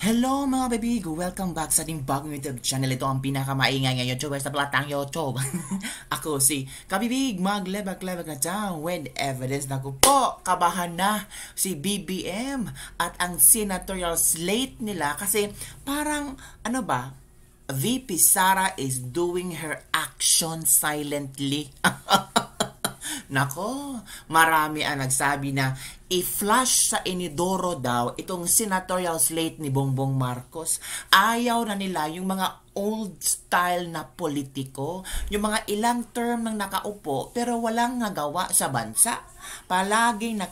Hello mga babigo! Welcome back sa ating bagong YouTube channel. Ito ang pinakamaingay ngayon YouTuber sa platang YouTube. Ako si Kabibig, maglebak-lebak na dyan with evidence na ko po. Kabahan na si BBM at ang senatorial slate nila kasi parang VP Sara is doing her action silently. Nako, marami ang nagsabi na i-flush sa inidoro daw itong senatorial slate ni Bongbong Marcos. Ayaw na nila yung mga old style na politiko, yung mga ilang term nang nakaupo pero walang nagawa sa bansa. Palaging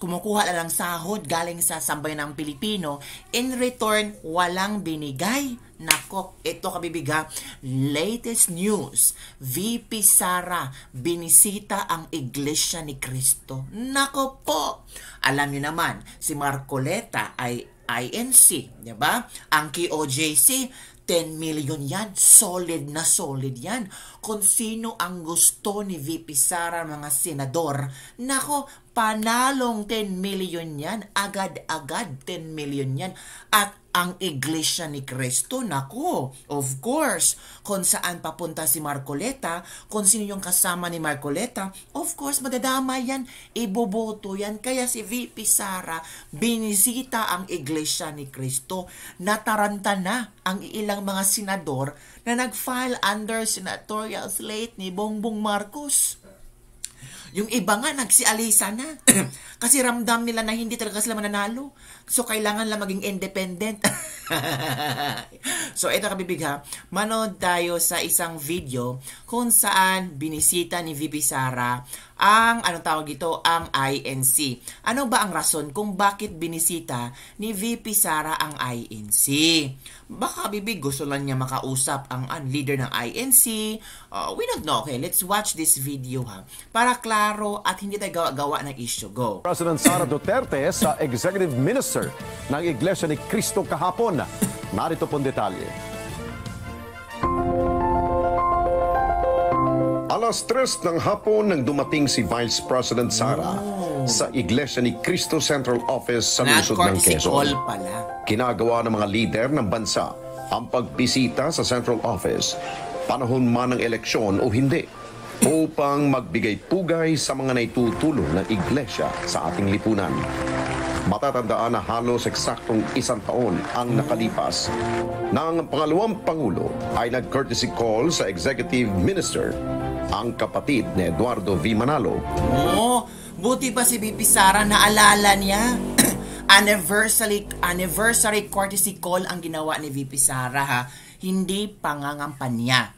kumukuha na lang sahod galing sa sambayanang Pilipino. In return, walang binigay. Nako, ito kabibiga, latest news. VP Sara binisita ang Iglesia ni Cristo. Nako po, alam niyo naman, si Marcoleta ay INC, di ba? Ang KOJC, 10 million yan. Solid na solid yan. Kung sino ang gusto ni VP Sara, mga senador, nako, panalong 10 million yan. Agad-agad 10 million yan. At ang Iglesia ni Cristo, nako, of course, kung saan papunta si Marcoleta, kung sino yung kasama ni Marcoleta, of course, madadama yan, iboboto yan. Kaya si VP Sara, binisita ang Iglesia ni Cristo. Nataranta na ang ilang mga senador na nag-file under senatorial slate ni Bongbong Marcos. Yung iba nga, nagsialisa na. Kasi ramdam nila na hindi talaga sila mananalo. So, kailangan lang maging independent. So, ito kabibig ha. Manood tayo sa isang video kung saan binisita ni VP Sara ang, ang INC. Ano ba ang rason kung bakit binisita ni VP Sara ang INC? Baka bibig gusto lang niya makausap ang leader ng INC. We don't know. Okay, let's watch this video ha. Para klaro at hindi tayo gawa ng issue. Go. President Sara Duterte sa Executive Minister ng Iglesia ni Cristo kahapon. Narito pong detalye. Alas 3 ng hapon nang dumating si Vice President Sara sa Iglesia ni Cristo Central Office sa lungsod ng Quezon. Kinagawa ng mga lider ng bansa ang pagbisita sa Central Office, panahon man ng eleksyon o hindi, upang magbigay pugay sa mga naitutulong ng Iglesia sa ating lipunan. Matatandaan na halos eksaktong 1 taon ang nakalipas nang ang pangalawang Pangulo ay nag-courtesy call sa Executive Minister, ang kapatid ni Eduardo V. Manalo. Buti pa si VP Sara, naalala niya. Anniversary courtesy call ang ginawa ni VP Sara ha. Hindi pangangampanya.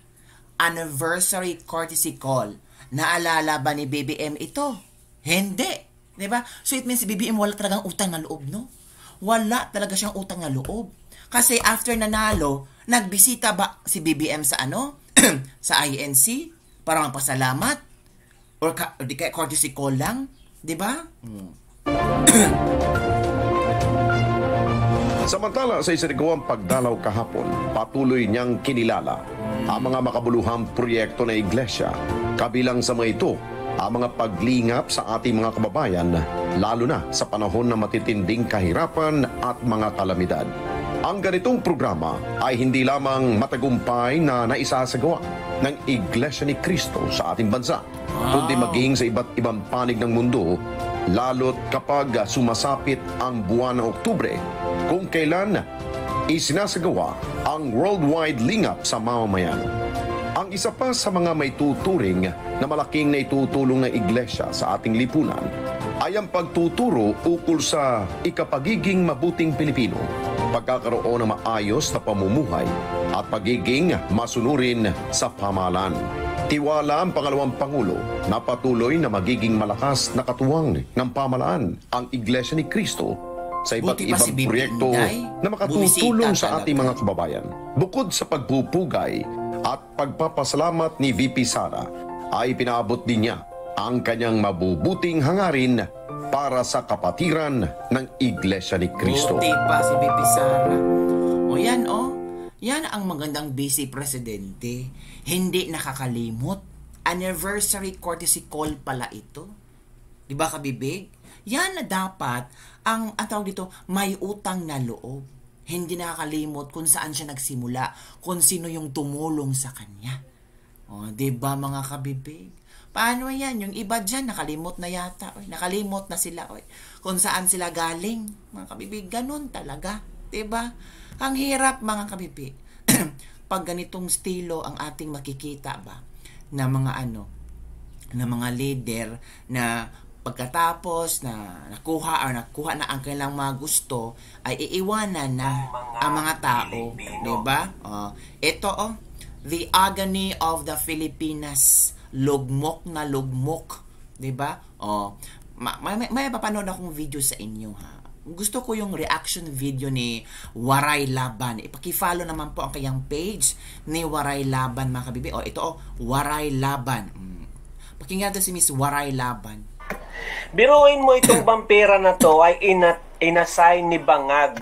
Anniversary courtesy call. Naalala ba ni BBM ito? Hindi. Diba? So it means si BBM wala talagang utang na loob, no? Wala talaga siyang utang na loob. Kasi after nanalo, nagbisita ba si BBM sa sa INC? Para magpasalamat? Or di kaya courtesy call lang? Diba? Samantala sa isinagawang pagdalaw kahapon, patuloy niyang kinilala ang mga makabuluhang proyekto ng Iglesia. Kabilang sa mga ito, ang mga paglingap sa ating mga kababayan, lalo na sa panahon ng matitinding kahirapan at mga kalamidad. Ang ganitong programa ay hindi lamang matagumpay na naisasagawa ng Iglesia ni Cristo sa ating bansa, kundi maging sa iba't ibang panig ng mundo, lalo't kapag sumasapit ang buwan ng Oktubre, kung kailan isinasagawa ang worldwide lingap sa mamamayan. Ang isa pa sa mga may tuturing na malaking naitutulong ng Iglesia sa ating lipunan ay ang pagtuturo ukol sa ikapagiging mabuting Pilipino, pagkakaroon ng maayos na pamumuhay at pagiging masunurin sa pamahalaan. Tiwala ang pangalawang Pangulo na patuloy na magiging malakas na katuwang ng pamahalaan ang Iglesia ni Cristo sa iba't ibang proyekto na makatutulong sa ating mga kababayan. Bukod sa pagpupugay at pagpapasalamat ni VP Sara, ay pinaabot din niya ang kanyang mabubuting hangarin para sa kapatiran ng Iglesia ni Cristo. Buti pa si VP Sara. Yan ang magandang Vice Presidente. Hindi nakakalimot. Anniversary courtesy call pala ito. Diba kabibig? Yan na dapat ang tawag dito, may utang na loob. Hindi nakakalimot kung saan siya nagsimula, kung sino yung tumulong sa kanya. O, diba mga kabibig? Paano yan? Yung iba dyan, nakalimot na yata. Oy. Nakalimot na sila. Oy. Kung saan sila galing. Mga kabibig, ganun talaga. Diba? Ang hirap mga kabibig. Pag ganitong estilo ang ating makikita ba? Na mga na mga leader na pagkatapos na nakuha na ang kailang mga gusto ay iiwanan na ang mga tao, 'di ba? Ito The Agony of the Filipinas, lugmok na lugmok, 'di ba? May papanood akong video sa inyo ha. Gusto ko yung reaction video ni Waray Laban. Ipaki-follow naman po ang kanyang page ni Waray Laban mga kabibi. Ito Waray Laban. Pakinggan natin si Miss Waray Laban. Biruin mo itong vampira na to ay inassign ni Bangag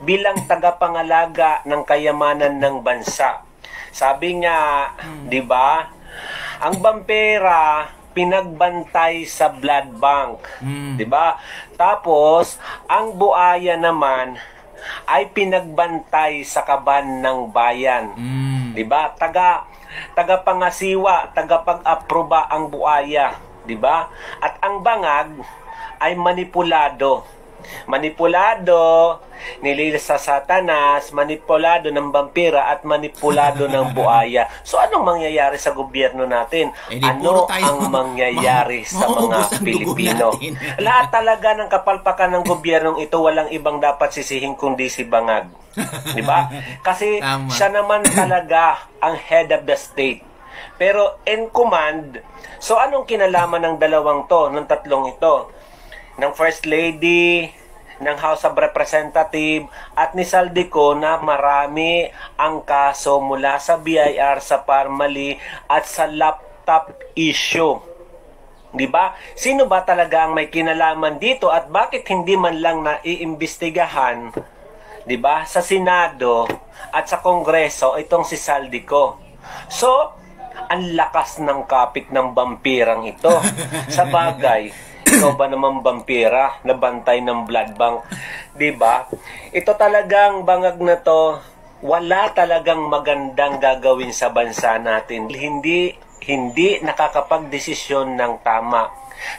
bilang tagapangalaga ng kayamanan ng bansa. Sabi nga, 'di ba? Ang vampira pinagbantay sa blood bank, 'di ba? Tapos ang buaya naman ay pinagbantay sa kaban ng bayan. 'Di ba? Tagapangasiwa, tagapag-aproba ang buaya. Diba? At ang bangag ay manipulado. Manipulado, nililis sa Satanas, manipulado ng vampira at manipulado ng buaya. So anong mangyayari sa gobyerno natin? Ano ang mangyayari sa mga Pilipino? Lahat talaga ng kapalpakan ng gobyernong ito, walang ibang dapat sisihin kundi si Bangag. Diba? Kasi siya naman talaga ang head of the state. Pero in command, so anong kinalaman ng ng tatlong ito? Ng First Lady, ng House of Representative, at ni Saldico na marami ang kaso mula sa BIR, sa Parmali, at sa laptop issue. Diba? Sino ba talaga ang may kinalaman dito at bakit hindi man lang naiimbestigahan, diba, sa Senado at sa Kongreso itong si Saldico? So, ang lakas ng kapit ng vampirang ito. Sa bagay, ikaw ba naman vampira na bantay ng blood bank? Diba? Ito talagang bangag na to, wala talagang magandang gagawin sa bansa natin. Hindi nakakapagdesisyon ng tama.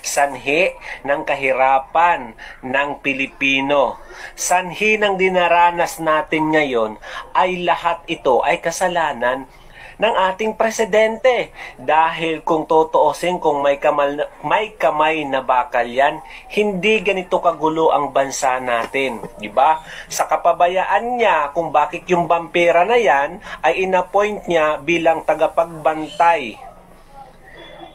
Sanhi ng kahirapan ng Pilipino. Sanhi ng dinaranas natin ngayon ay lahat ito ay kasalanan ng ating presidente. Dahil kung totoosin, kung may kamay na bakal yan, hindi ganito kagulo ang bansa natin. Diba? Sa kapabayaan niya kung bakit yung vampira na yan ay inappoint niya bilang tagapagbantay,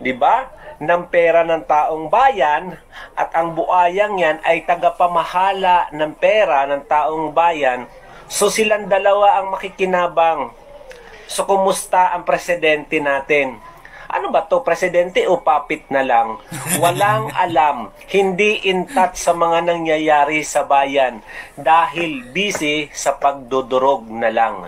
diba, ng pera ng taong bayan, at ang buayang yan ay tagapamahala ng pera ng taong bayan. So silang dalawa ang makikinabang. So, kumusta ang presidente natin? Ano ba to, presidente o puppet na lang? Walang alam, hindi in touch sa mga nangyayari sa bayan dahil busy sa pagdudurog na lang.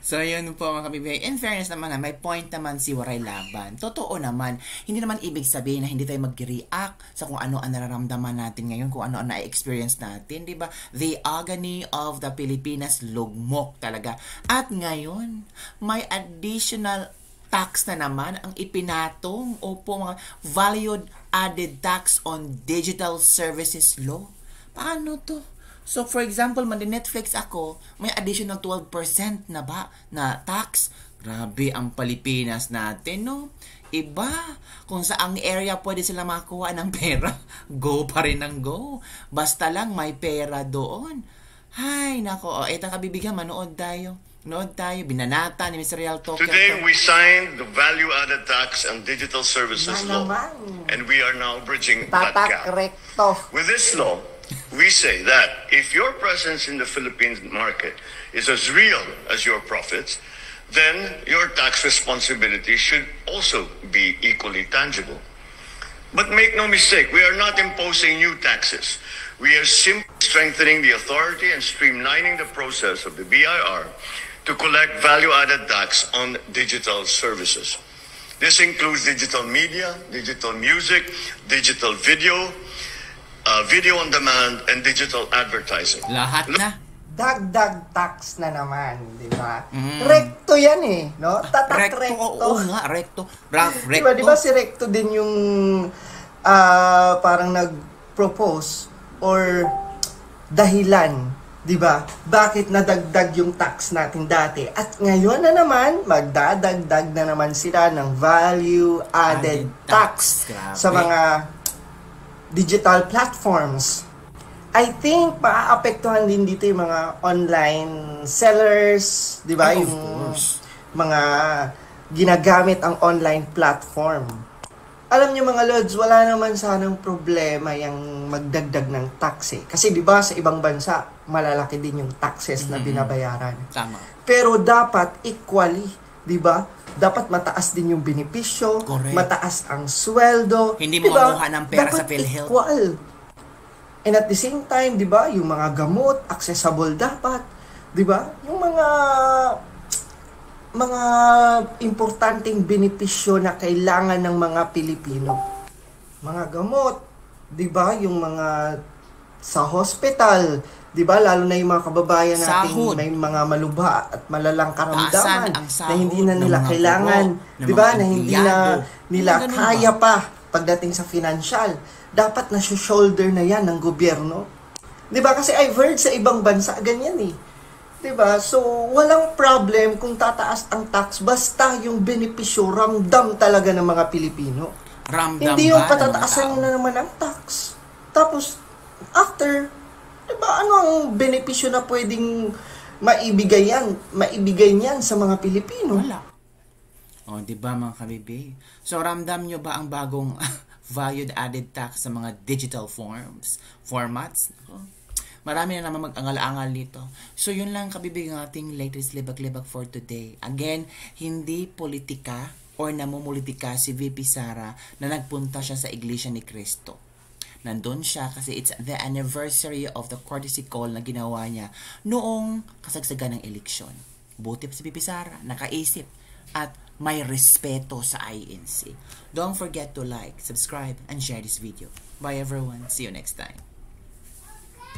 So, yun po mga kabibigay. In fairness naman, may point naman si Waray Laban. Totoo naman, hindi naman ibig sabihin na hindi tayo mag-react sa kung ano ang nararamdaman natin ngayon, kung ano ang na-experience natin, di ba? The agony of the Pilipinas, lugmok talaga. At ngayon, may additional tax na naman ang ipinatong mga valued added tax on digital services law. Paano to? So for example, Netflix ako, may additional 12% na ba na tax? Grabe ang Pilipinas natin, no? Iba, kung saang area pwede sila makuha ng pera, go pa rin ang go. Basta lang may pera doon. Hay, nako, eto kabibigyan, manood tayo. Binanata ni Mr. Real Talk. Today we signed the value-added tax and digital services law, and we are now bridging that gap. With this law, we say that if your presence in the Philippines market is as real as your profits, then your tax responsibility should also be equally tangible. But make no mistake, we are not imposing new taxes. We are simply strengthening the authority and streamlining the process of the BIR to collect value-added tax on digital services. This includes digital media, digital music, digital video, video on demand, and digital advertising. Lahat na. dagdag tax na naman, di ba? Recto yan eh, no? Tatak recto. Oo nga, recto. Di ba si Recto din yung parang nag-propose or dahilan, di ba? Bakit nadagdag yung tax natin dati? At ngayon na naman, magdadagdag na naman sila ng value-added tax sa mga digital platforms. I think maaapektuhan din dito yung mga online sellers, di ba? Yung mga ginagamit ang online platform. Alam niyo mga Lods, wala naman sanang problema yung magdagdag ng tax eh. Kasi di ba sa ibang bansa, malalaki din yung taxes na binabayaran. Tama. Pero dapat equally, di ba? Dapat mataas din yung benepisyo, mataas ang sweldo. Hindi mo makuha ng pera sa PhilHealth. Equal. And at the same time, di ba, yung mga gamot, accessible dapat. Di ba? Yung mga importanteng benepisyo na kailangan ng mga Pilipino. Mga gamot, di ba? Yung mga sa hospital, di ba? Lalo na yung mga kababayan natin may mga malubha at malalang karamdaman na hindi na nila kailangan, di ba? Na hindi na nila kaya pa pagdating sa financial. Dapat na shoulder na yan ng gobyerno. 'Di ba? Kasi I've heard sa ibang bansa ganyan eh. 'Di ba? So, walang problem kung tataas ang tax basta yung benepisyo ramdam talaga ng mga Pilipino. Hindi yung patataasan na naman ang tax. Tapos after, 'di ba, ano ang benepisyo na pwedeng maibigay niyan sa mga Pilipino? Wala. O, 'di ba mga kabibi? So, ramdam nyo ba ang bagong value-added tax sa mga digital formats? Marami na naman mag-angal-angal nito. So, yun lang kabibig ng ating latest libag-libag for today. Again, hindi politika or namumulitika si VP Sara na nagpunta siya sa Iglesia ni Cristo. Nandun siya kasi it's the anniversary of the courtesy call na ginawa niya noong kasagsagan ng eleksyon. Buti pa si VP Sara, nakaisip at may respeto sa INC. Don't forget to like, subscribe, and share this video. Bye everyone. See you next time.